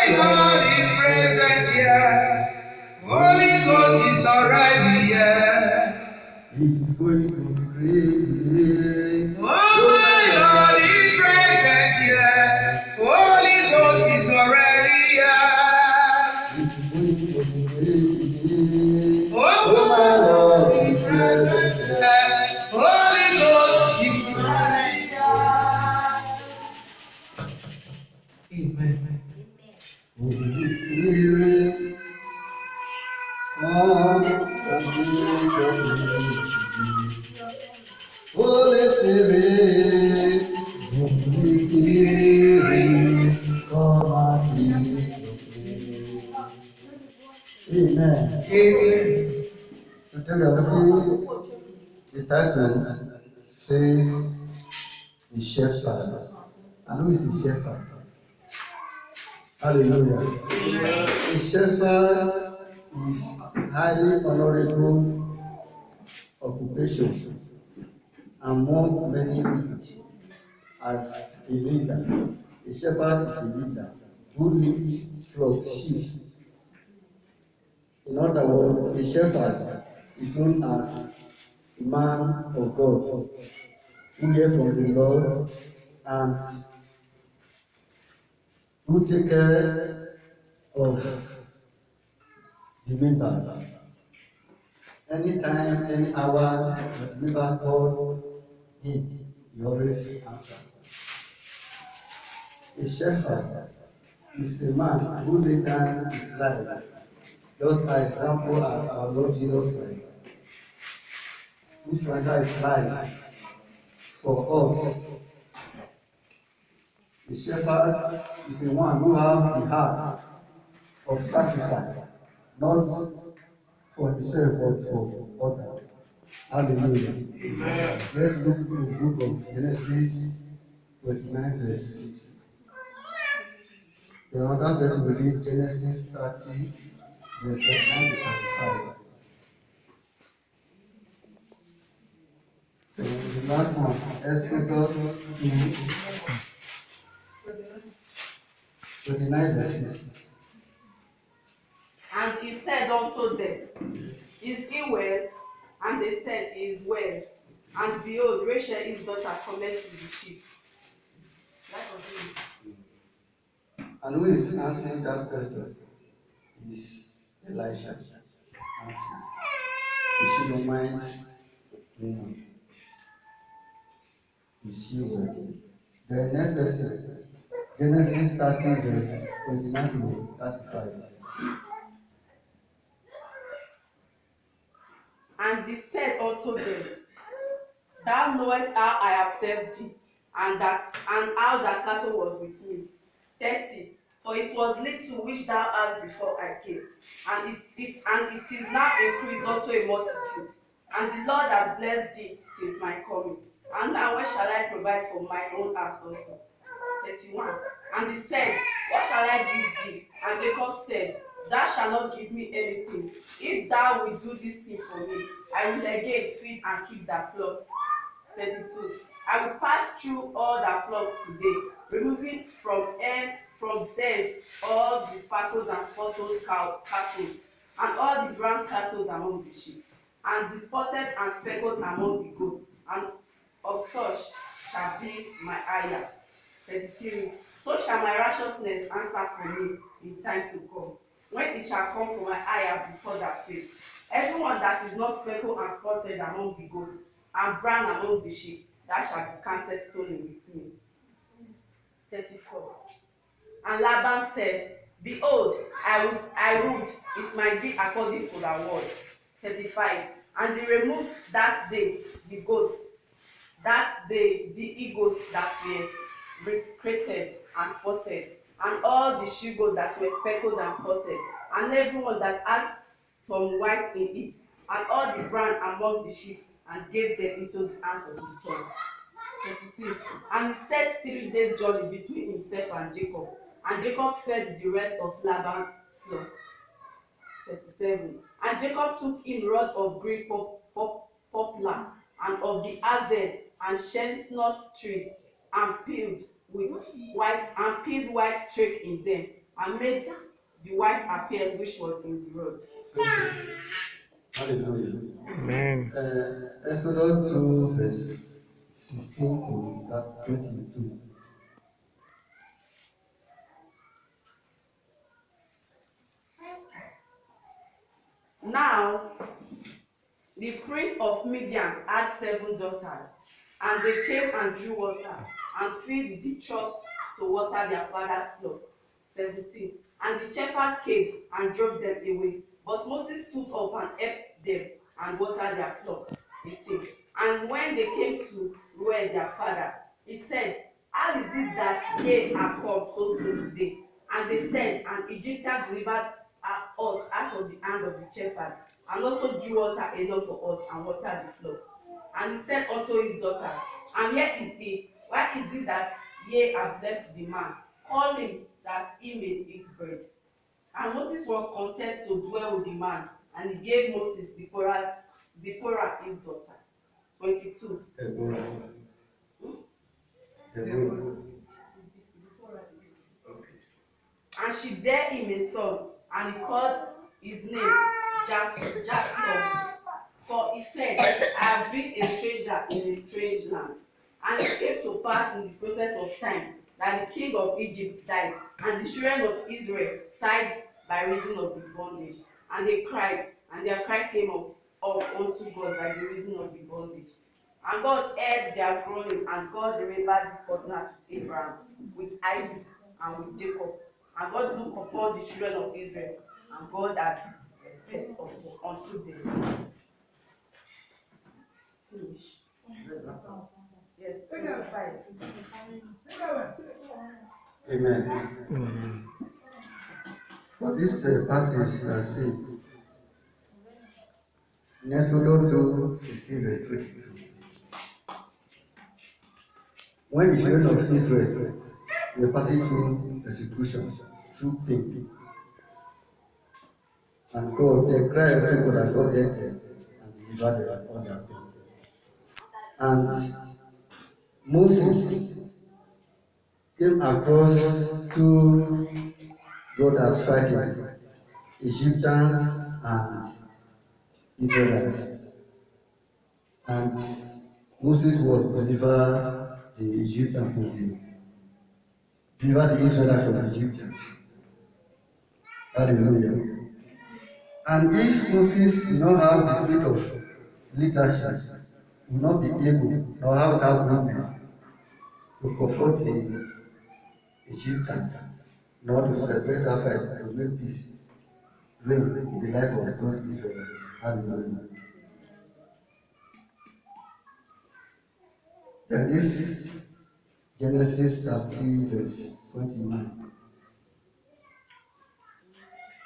God is present here. Holy Ghost is already here. It is going to be great. Oh my Lord is present here. Holy Ghost is already here. It is going to be great. Oh my Lord is present here. Holy Ghost is already here. Amen. Holy Spirit, come and make your place. Holy Spirit, Holy Spirit, come and make your place. Amen. Amen. Today we are looking the title says the shepherd. And who is the shepherd? Hallelujah. The shepherd is highly honorable occupation among many people. As a leader, a shepherd is a leader who leads flocks, sheep. In other words, a shepherd is known as a man of God who hears from the Lord and who take care of the members. Anytime, any hour, the members call him, he always answers. A shepherd is a man who laid down his life, just as example as our Lord Jesus Christ, who surrendered his life for us. The shepherd is the one who has the heart of sacrifice, not for himself but for others. Hallelujah. Amen. Let's look to the book of Genesis 29 verse 6. The other verse we read Genesis 30 verse 29 to 35. And the last one, Exodus 2:29 verse 6. And he said unto them, Is he well? And they said, He is well. And behold, Rachel his daughter cometh to the sheep. And who is answering that question? Is Elisha answers. If she don't mind, is she well? The next person, Genesis 30 verse 29 to 35. And he said unto them, Thou knowest how I have served thee, and how that cattle was with me. 30. For it was little which thou hast before I came, and it is now increased unto a multitude. And the Lord hath blessed thee since my coming. And now where shall I provide for my own house also? 31. And he said, What shall I give thee? And Jacob said, Thou shalt not give me anything. If thou wilt do this thing for me, I will again feed and keep thy flocks. 32. I will pass through all thy flocks today, removing from thence all the spackles and spotted cattle, and all the brown cattle among the sheep, and the spotted and speckled among the goats, and of such shall be my hire. 33. So shall my righteousness answer for me in time to come, when it shall come for my hire before that face. Everyone that is not speckled and spotted among the goats, and brown among the sheep, that shall be counted stolen with me. 34. And Laban said, Behold, I would it might be according to thy word. 35. And he removed that day the goats, that day the eagles that were recreated and spotted, and all the she goats that were speckled and spotted, and everyone that had some white in it, and all the brown among the sheep, and gave them into the hands of his son. 36. And he set 3 days' journey between himself and Jacob fed the rest of Laban's flock. 37. And Jacob took him rod of green poplar, and of the hazel and chestnut trees, and peeled white streak in them, and made the white appear which was in the rod. Hallelujah. Amen. Exodus 2, verse 16 to that 22. Now the prince of Midian had 7 daughters, and they came and drew water, and filled the troughs to water their father's flock. 17. And the shepherd came and drove them away. But Moses stood up and helped them and watered their flock. 18. And when they came to where their father, he said, how is it that ye are come so soon today? And they said, an Egyptian delivered us out of the hand of the shepherd, and also drew water enough for us and watered the flock. And he said unto his daughter, and here is he, why is it that ye have left the man? Call him, that he may eat bread. And Moses was content to dwell with the man, and he gave Moses Zipporah his daughter. 22. Deborah. Hmm? Deborah. And she bare him a son, and he called his name Jason. For he said, I have been a stranger in a strange land. And it came to pass in the process of time that the king of Egypt died, and the children of Israel sighed by reason of the bondage. And they cried, and their cry came up unto God by the reason of the bondage. And God heard their groaning, and God remembered his covenant with Abraham, with Isaac, and with Jacob. And God looked upon the children of Israel, and God had respect unto them. Finish. Yes, 25. Amen. Amen. For this passage that says, in Exodus 2, 16, verse 22, when the children of Israel were passing through persecution, through pain, and God, they cried unto God, and God heard them and delivered them all their pain. And Moses came across two brothers fighting, Egyptians and Israelites. And Moses was deliver the Egyptians deliver the Israelites from the Egyptians. Hallelujah. And if Moses did not have the spirit of leadership, he will not be able nor have that boldness to confront the Egyptians, nor to celebrate that fight to make peace reign in the life of those Israelites. Hallelujah. Then this Genesis 30, verse 29.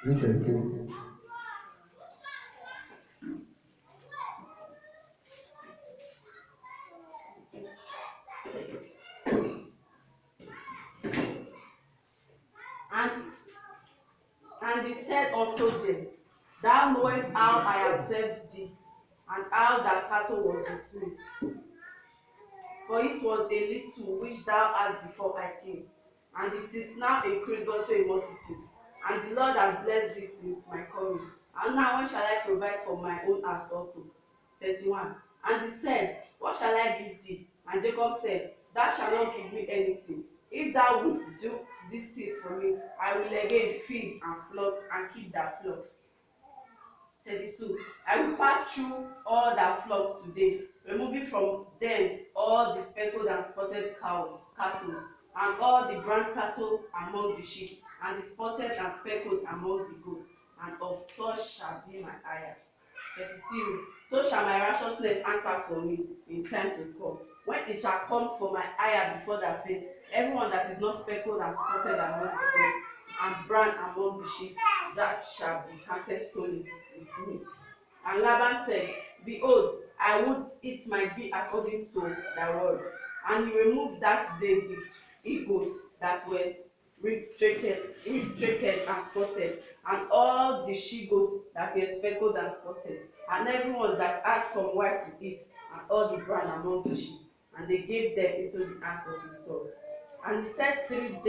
Read again. And he said unto them, thou knowest how I have served thee, and how that cattle was with me. For it was a little which thou hast before I came, and it is now increased unto a multitude. And the Lord has blessed thee since my coming. And now when shall I provide for my own house also? 31. And he said, what shall I give thee? And Jacob said, thou shalt not give me anything. If thou wilt do these things for me, I will again feed and flock and keep thy flocks. 32. I will pass through all thy flocks today, removing from thence all the speckled and spotted cattle, and all the brown cattle among the sheep, and the spotted and speckled among the goats, and of such shall be my hire. 32. So shall my righteousness answer for me in time to come, when it shall come for my hire before thy face, everyone that is not speckled and spotted among the goats, and brown among the sheep, that shall be counted stolen with me. And Laban said, behold, I would it might be according to thy word. And he removed that day the eagles that were restricted and spotted, and all the she goats that were speckled and spotted, and everyone that had some white in it, and all the brown among the sheep. And they gave them into the hands of his son. And he set 3 days